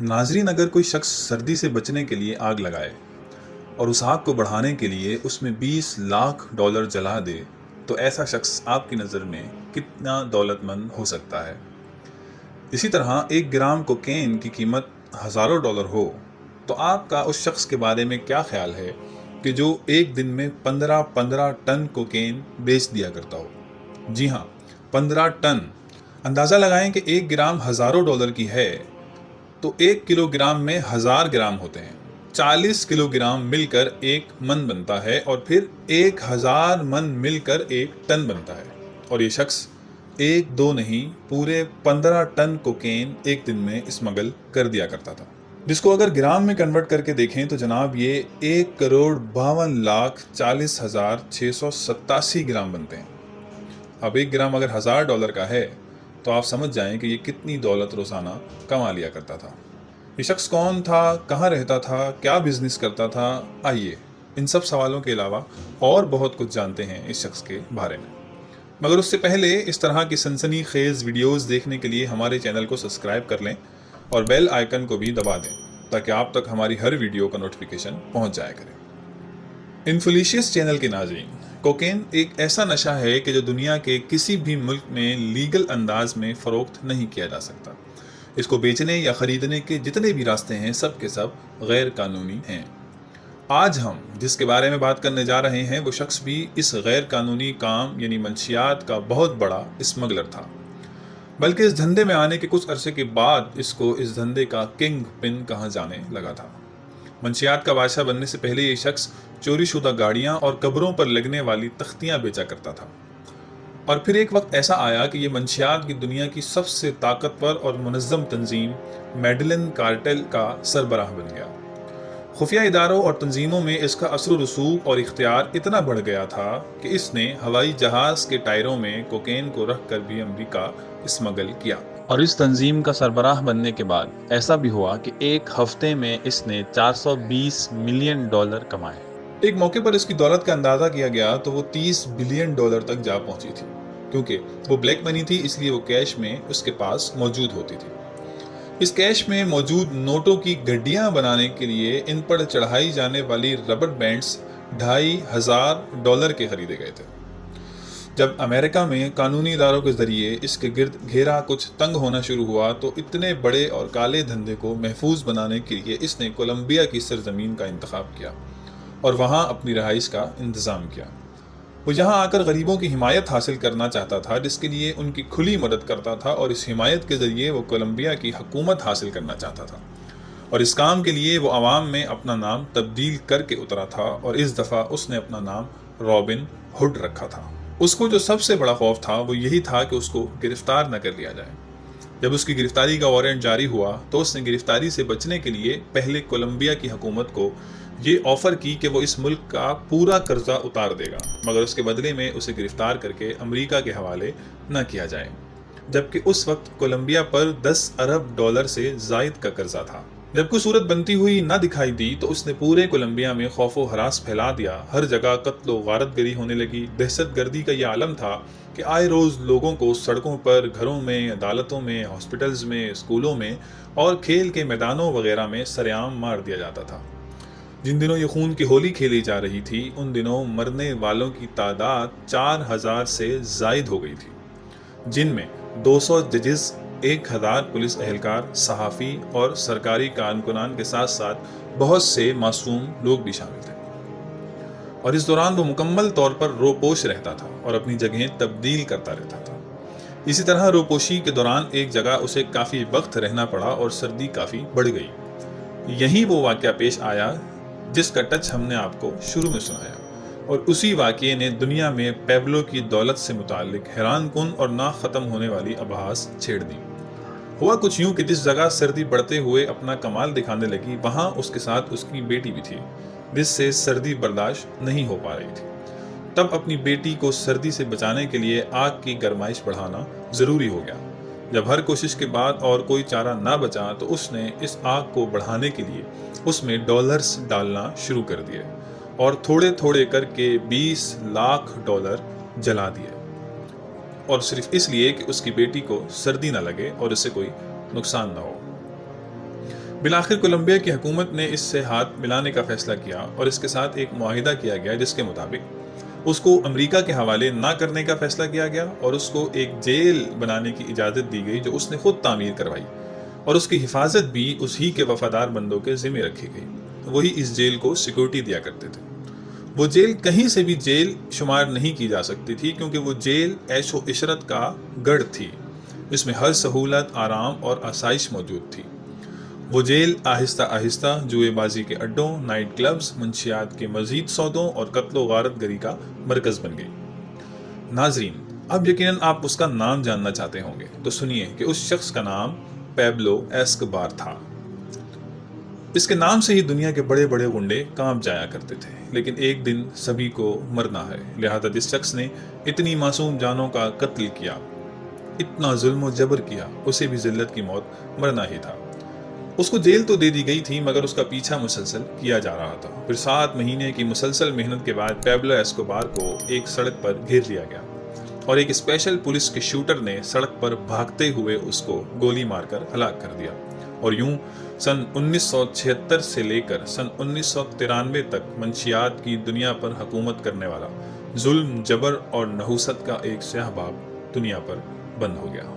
ناظرین، اگر کوئی شخص سردی سے بچنے کے لیے آگ لگائے اور اس آگ کو بڑھانے کے لیے اس میں $20 لاکھ جلا دے تو ایسا شخص آپ کی نظر میں کتنا دولت مند ہو سکتا ہے؟ اسی طرح 1 گرام کوکین کی قیمت ہزاروں ڈالر ہو تو آپ کا اس شخص کے بارے میں کیا خیال ہے کہ جو ایک دن میں 15 ٹن کوکین بیچ دیا کرتا ہو؟ جی ہاں، 15 ٹن۔ اندازہ لگائیں کہ 1 گرام ہزاروں ڈالر کی ہے تو 1 کلو گرام میں 1000 گرام ہوتے ہیں۔ 40 کلو گرام مل کر 1 من بنتا ہے اور پھر 1000 من مل کر 1 ٹن بنتا ہے، اور یہ شخص ایک دو نہیں پورے 15 ٹن کوکین ایک دن میں اسمگل کر دیا کرتا تھا، جس کو اگر گرام میں کنورٹ کر کے دیکھیں تو جناب یہ 1,52,40,687 گرام بنتے ہیں۔ اب 1 گرام اگر $1000 کا ہے تو آپ سمجھ جائیں کہ یہ کتنی دولت روزانہ کما لیا کرتا تھا۔ یہ شخص کون تھا، کہاں رہتا تھا، کیا بزنس کرتا تھا؟ آئیے ان سب سوالوں کے علاوہ اور بہت کچھ جانتے ہیں اس شخص کے بارے میں، مگر اس سے پہلے اس طرح کی سنسنی خیز ویڈیوز دیکھنے کے لیے ہمارے چینل کو سبسکرائب کر لیں اور بیل آئیکن کو بھی دبا دیں تاکہ آپ تک ہماری ہر ویڈیو کا نوٹیفیکیشن پہنچ جایا کرے۔ انفلیشیس چینل کے ناظرین، کوکین ایک ایسا نشہ ہے کہ جو دنیا کے کسی بھی ملک میں لیگل انداز میں فروخت نہیں کیا جا سکتا۔ اس کو بیچنے یا خریدنے کے جتنے بھی راستے ہیں سب کے سب غیر قانونی ہیں۔ آج ہم جس کے بارے میں بات کرنے جا رہے ہیں وہ شخص بھی اس غیر قانونی کام یعنی منشیات کا بہت بڑا اسمگلر تھا، بلکہ اس دھندے میں آنے کے کچھ عرصے کے بعد اس کو اس دھندے کا کنگ پن کہا جانے لگا تھا۔ منشیات کا بادشاہ بننے سے پہلے یہ شخص چوری شدہ گاڑیاں اور قبروں پر لگنے والی تختیاں بیچا کرتا تھا، اور پھر ایک وقت ایسا آیا کہ یہ منشیات کی دنیا کی سب سے طاقتور اور منظم تنظیم میڈلن کارٹل کا سربراہ بن گیا۔ خفیہ اداروں اور تنظیموں میں اس کا اثر و رسوخ اور اختیار اتنا بڑھ گیا تھا کہ اس نے ہوائی جہاز کے ٹائروں میں کوکین کو رکھ کر بھی امریکہ اسمگل کیا، اور اس تنظیم کا سربراہ بننے کے بعد ایسا بھی ہوا کہ ایک ہفتے میں اس نے $420 ملین کمائے۔ ایک موقع پر اس کی دولت کا اندازہ کیا گیا تو وہ $30 بلین تک جا پہنچی تھی، کیونکہ وہ بلیک منی تھی اس لیے وہ کیش میں اس کے پاس موجود ہوتی تھی۔ اس کیش میں موجود نوٹوں کی گڈیاں بنانے کے لیے ان پر چڑھائی جانے والی ربڑ بینڈز $2500 کے خریدے گئے تھے۔ جب امریکہ میں قانونی اداروں کے ذریعے اس کے گرد گھیرا کچھ تنگ ہونا شروع ہوا تو اتنے بڑے اور کالے دھندے کو محفوظ بنانے کے لیے اس نے کولمبیا کی سرزمین کا انتخاب کیا اور وہاں اپنی رہائش کا انتظام کیا۔ وہ یہاں آ کر غریبوں کی حمایت حاصل کرنا چاہتا تھا، جس کے لیے ان کی کھلی مدد کرتا تھا، اور اس حمایت کے ذریعے وہ کولمبیا کی حکومت حاصل کرنا چاہتا تھا، اور اس کام کے لیے وہ عوام میں اپنا نام تبدیل کر کے اترا تھا، اور اس دفعہ اس نے اپنا نام رابن ہوڈ رکھا تھا۔ اس کو جو سب سے بڑا خوف تھا وہ یہی تھا کہ اس کو گرفتار نہ کر لیا جائے۔ جب اس کی گرفتاری کا وارنٹ جاری ہوا تو اس نے گرفتاری سے بچنے کے لیے پہلے کولمبیا کی حکومت کو یہ آفر کی کہ وہ اس ملک کا پورا قرضہ اتار دے گا، مگر اس کے بدلے میں اسے گرفتار کر کے امریکہ کے حوالے نہ کیا جائے، جبکہ اس وقت کولمبیا پر $10 ارب سے زائد کا قرضہ تھا۔ جب کوئی صورت بنتی ہوئی نہ دکھائی دی تو اس نے پورے کولمبیا میں خوف و ہراس پھیلا دیا، ہر جگہ قتل و غارت گری ہونے لگی۔ دہشت گردی کا یہ عالم تھا کہ آئے روز لوگوں کو سڑکوں پر، گھروں میں، عدالتوں میں، ہاسپٹلز میں، اسکولوں میں اور کھیل کے میدانوں وغیرہ میں سرعام مار دیا جاتا تھا۔ جن دنوں یہ خون کی ہولی کھیلی جا رہی تھی ان دنوں مرنے والوں کی تعداد 4000 سے زائد ہو گئی تھی، جن میں 200 ججز، 1000 پولیس اہلکار، صحافی اور سرکاری کارکنان کے ساتھ ساتھ بہت سے معصوم لوگ بھی شامل تھے، اور اس دوران وہ مکمل طور پر روپوش رہتا تھا اور اپنی جگہیں تبدیل کرتا رہتا تھا۔ اسی طرح روپوشی کے دوران ایک جگہ اسے کافی وقت رہنا پڑا اور سردی کافی بڑھ گئی۔ یہی وہ واقعہ پیش آیا جس کا ٹچ ہم نے آپ کو شروع میں سنایا، اور اسی واقعے نے دنیا میں پیبلو کی دولت سے متعلق حیران کن اور نہ ختم ہونے والی ابحاث چھیڑ دی۔ ہوا کچھ یوں کہ جس جگہ سردی بڑھتے ہوئے اپنا کمال دکھانے لگی وہاں اس کے ساتھ اس کی بیٹی بھی تھی، جس سے سردی برداشت نہیں ہو پا رہی تھی۔ تب اپنی بیٹی کو سردی سے بچانے کے لیے آگ کی گرمائش بڑھانا ضروری ہو گیا۔ جب ہر کوشش کے بعد اور کوئی چارہ نہ بچا تو اس نے اس آگ کو بڑھانے کے لیے اس میں ڈالرز ڈالنا شروع کر دیے، اور تھوڑے تھوڑے کر کے $20 لاکھ جلا دیے، اور صرف اس لیے کہ اس کی بیٹی کو سردی نہ لگے اور اسے کوئی نقصان نہ ہو۔ بالآخر کولمبیا کی حکومت نے اس سے ہاتھ ملانے کا فیصلہ کیا اور اس کے ساتھ ایک معاہدہ کیا گیا جس کے مطابق اس کو امریکہ کے حوالے نہ کرنے کا فیصلہ کیا گیا اور اس کو ایک جیل بنانے کی اجازت دی گئی جو اس نے خود تعمیر کروائی اور اس کی حفاظت بھی اس ہی کے وفادار بندوں کے ذمہ رکھی گئی۔ وہی اس جیل کو سیکورٹی دیا کرتے تھے۔ وہ جیل کہیں سے بھی جیل شمار نہیں کی جا سکتی تھی کیونکہ وہ جیل عیش و عشرت کا گڑھ تھی۔ اس میں ہر سہولت، آرام اور آسائش موجود تھی۔ وہ جیل آہستہ آہستہ جوئے بازی کے اڈوں، نائٹ کلبز، منشیات کے مزید سودوں اور قتل و غارت گری کا مرکز بن گئی۔ ناظرین، اب یقیناً آپ اس کا نام جاننا چاہتے ہوں گے، تو سنیے کہ اس شخص کا نام پیبلو ایسکوبار تھا۔ اس کے نام سے ہی دنیا کے بڑے بڑے غنڈے کانپ جایا کرتے تھے، لیکن ایک دن سبھی کو مرنا ہے، لہذا جس شخص نے اتنی معصوم جانوں کا قتل کیا، اتنا ظلم و جبر کیا، اسے بھی ذلت کی موت مرنا ہی تھا۔ اس کو جیل تو دے دی گئی تھی مگر اس کا پیچھا مسلسل کیا جا رہا تھا۔ پھر 7 مہینے کی مسلسل محنت کے بعد پیبلو ایسکوبار کو ایک سڑک پر گھیر لیا گیا اور ایک اسپیشل پولیس کے شوٹر نے سڑک پر بھاگتے ہوئے اس کو گولی مار کر ہلاک کر دیا، اور یوں سن 1976 سے لے کر سن 1993 تک منشیات کی دنیا پر حکومت کرنے والا ظلم، جبر اور نحوست کا ایک سیاہ باب دنیا پر بند ہو گیا۔